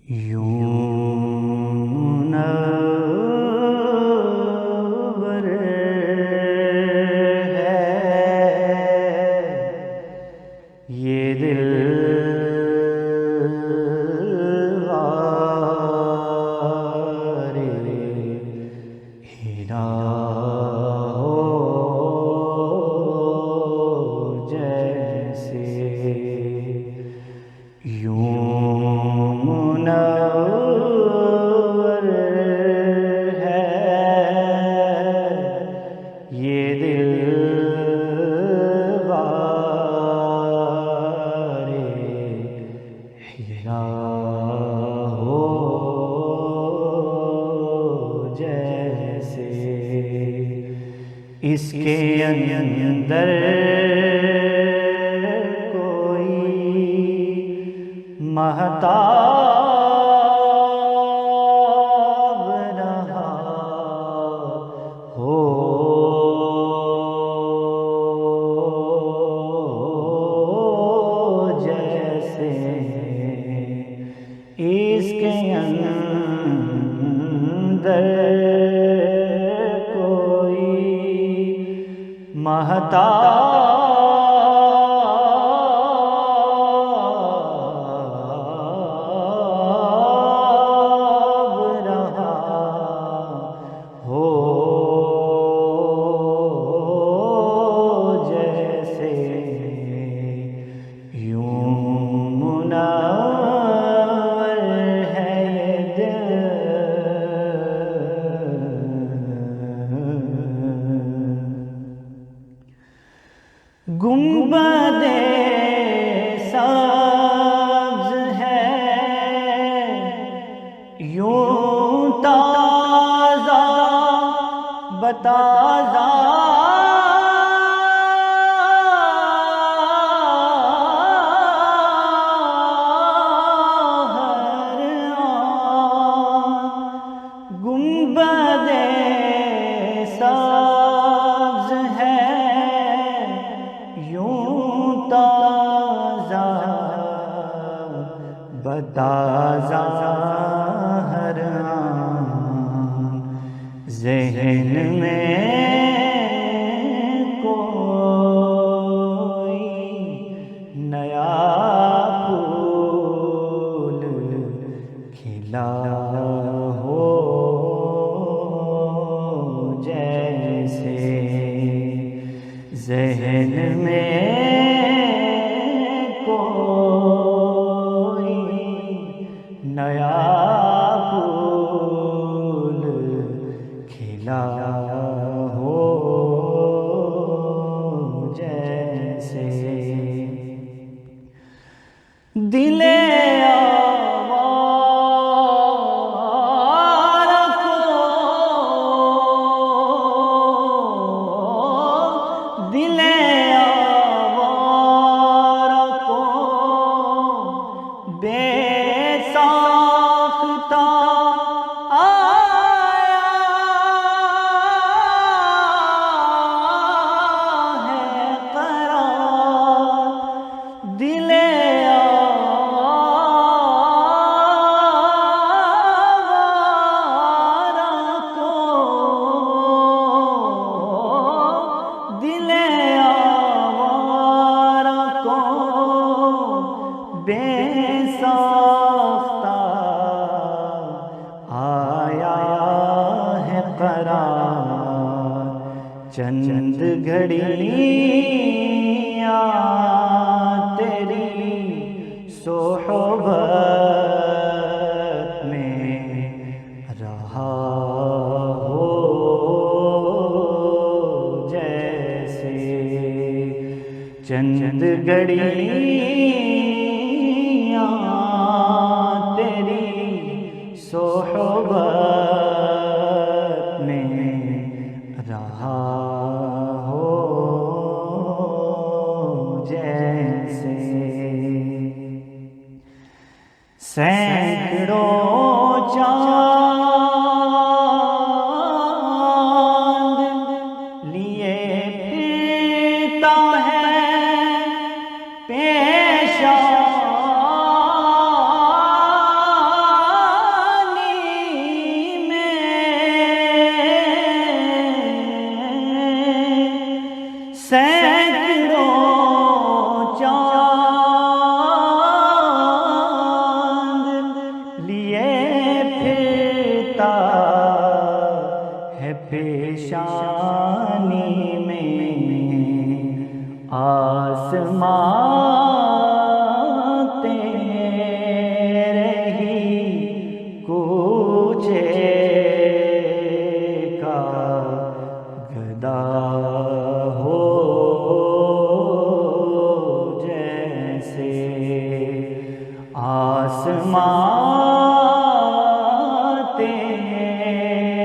یوں منور ہے یہ دل ہیرا ہو جیسے یوں منور ہے یہ دل ہیرا ہو جیسے اس کے اندر کوئی مہتاب رہا ہو جیسے اس کے اندر مہتاب رہا ہو جیسے یوں منور ہے یہ دل گنبد سبز ہے یوں تازہ بتازہ ہر آن گنبد سبز ہے یوں تازہ بتازہ ہر آن ذہن میں کوئی نیا پھول کھلا ہو جیسے ذہن میں کوئی نیا پھول کھلا ہو جیسے دل آوارہ کو دل آوارہ کو بے ساختہ آیا ہے قرار دل آوارہ کو دل آوارہ کو بے ساختہ آیا ہے قرار چند گھڑیاں تیری صحبت میں رہا ہو جیسے چند گھڑیاں تیری صحبت میں رہا ہو جیسے سینکڑوں چاند لیے پھرتا ہے پیشہ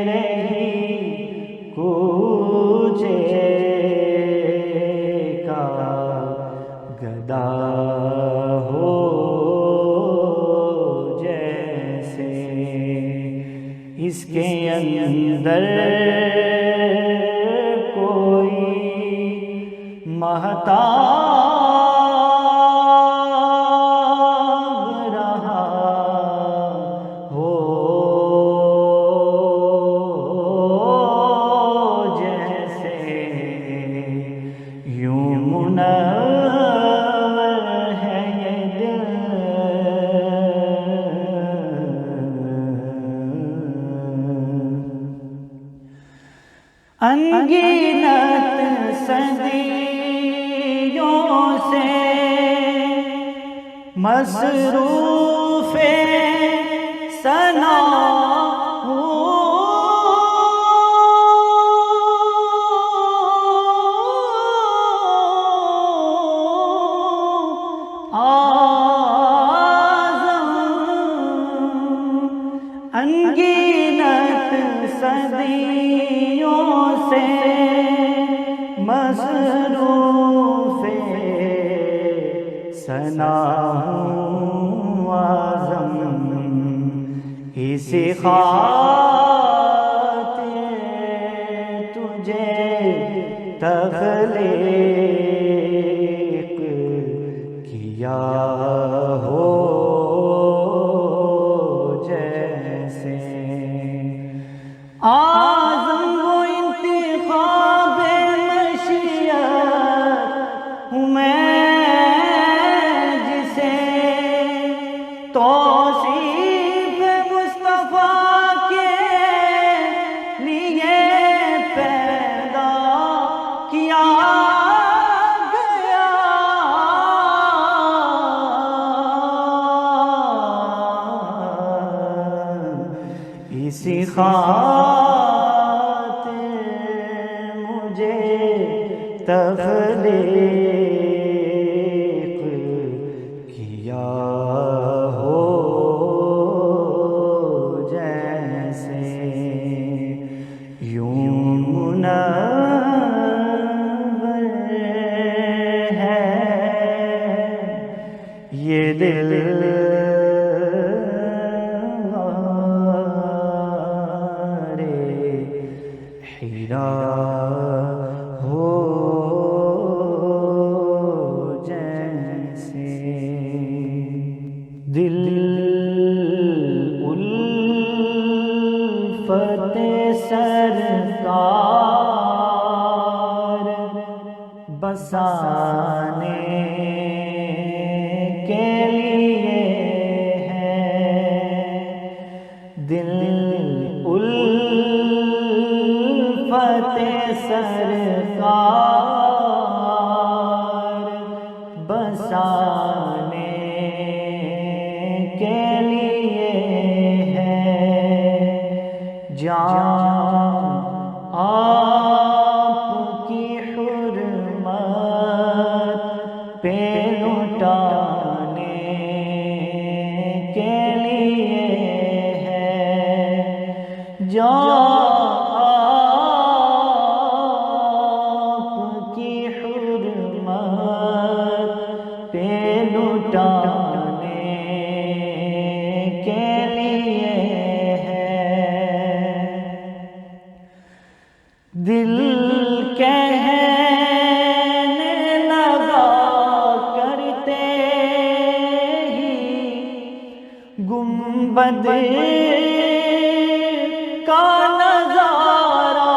رہی کوچے کا گدا ہو جیسے، اس کے اندر کوئی مہتاب رہا ہو جیسے، یوں منور ہے یہ دل انگنت صدیوں سے مصروف ثنا انگنت صدیوں سے مصروف ثنا اعظم، اسی خاطر تجھے تخلیق کیا ہو جیسے، اعظم و انتخاب مشیت ہوں میں جسے توصیف مصطفیٰ کے لیے پیدا کیا گیا، اسی خاطر مجھے تخلیق کیا ہو جیسے، یوں منور ہے یہ دل ہو جیسے، دل الفت سرکار بسانے کے لیے ہے، دل الفت سرکار بسانے کے لیے ہے، جان آپ کی حرمت پہ لٹانے کے لیے ہے، جان لٹانے کے لیے ہے، دل کہنے لگا کرتے ہی گنبد کا نظارہ،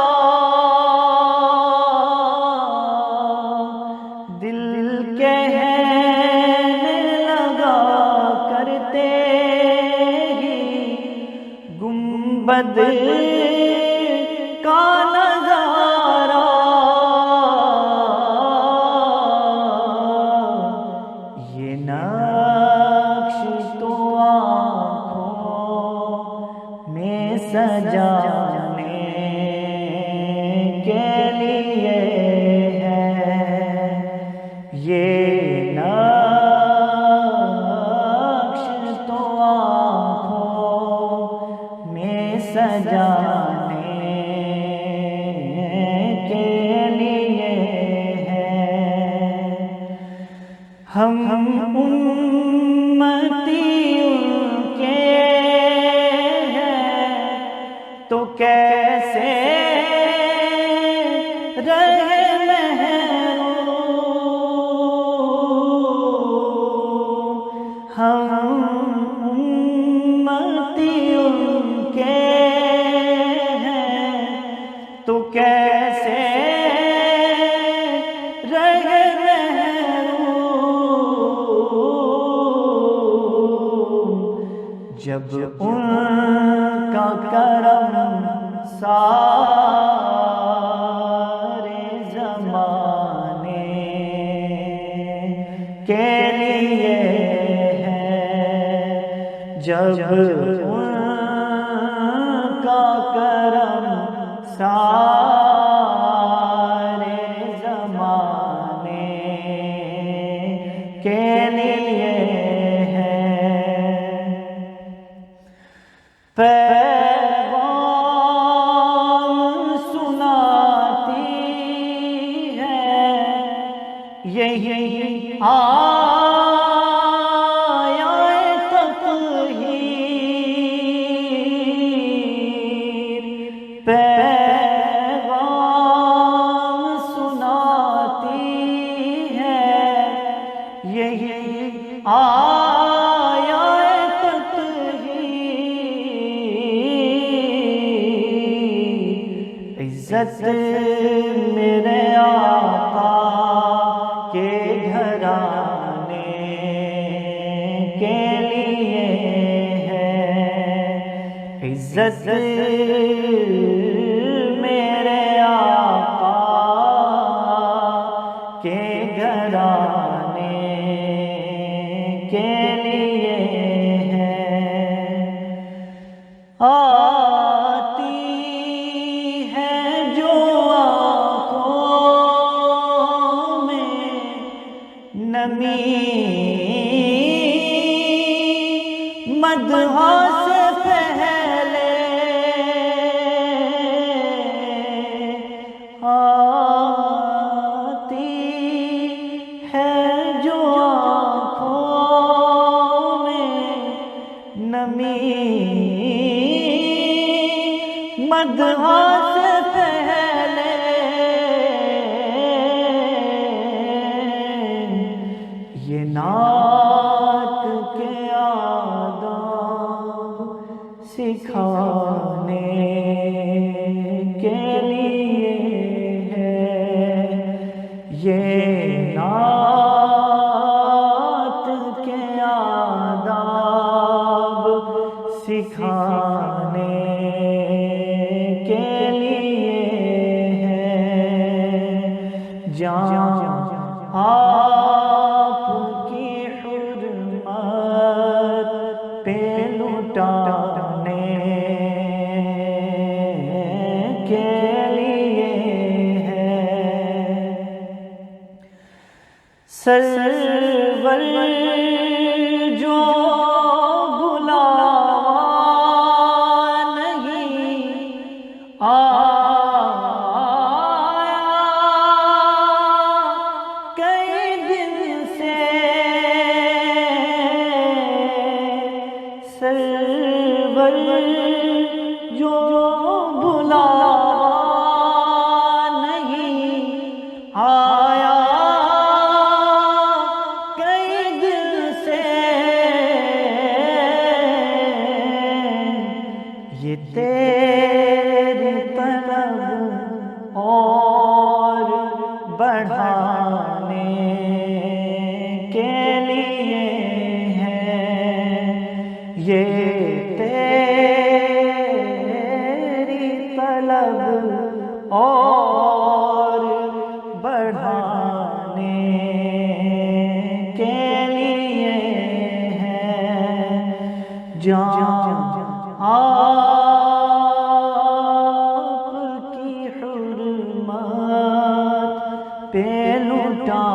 دل کہنے لگا کرتے ہی گنبد کا نظارہ، یہ نقش تو آنکھوں میں سجانے کے لیے ہے، یہ نقش تو سجانے کے لیے ہے، ہم امتی کے ہیں تو کیسے رہے محروم، ہم امتی کے ہیں تو کیسے رہے محروم، جب ان کا کرم سارے زمانے کے لیے ہے، جب ان کا کرم سارے زمانے کے لیے ہے، پیغام سناتی ہے یہی آیات تطہیر، پیغام سناتی ہے یہی آیات تطہیر، عزت میرے آقا کے گھرانے کے لیے ہے، عزت میرے آقا کے گھرانے کے لیے ہے، آتی ہے جو آنکھوں میں نمی مدح سے پہلے، آتی ہے جو آنکھوں میں نمی مدح سے پہلے، یہ نعت کے آداب سکھانے کے لیے ہے، یہ نعت کے آداب سکھانے کے لیے ہے، جان آپ کی حرمت پہ لٹانے کے لیے ہے، سرور جو بلاوا نہیں آیا کئی دن سے، سرور جو بلاوا نہیں آیا کئی دن سے، یہ تیری طلب اور بڑھانے کے لیے ہے، یہ تیری طلب اور بڑھانے کے لیے ہے، جان آپ کی حرمت پہ لٹا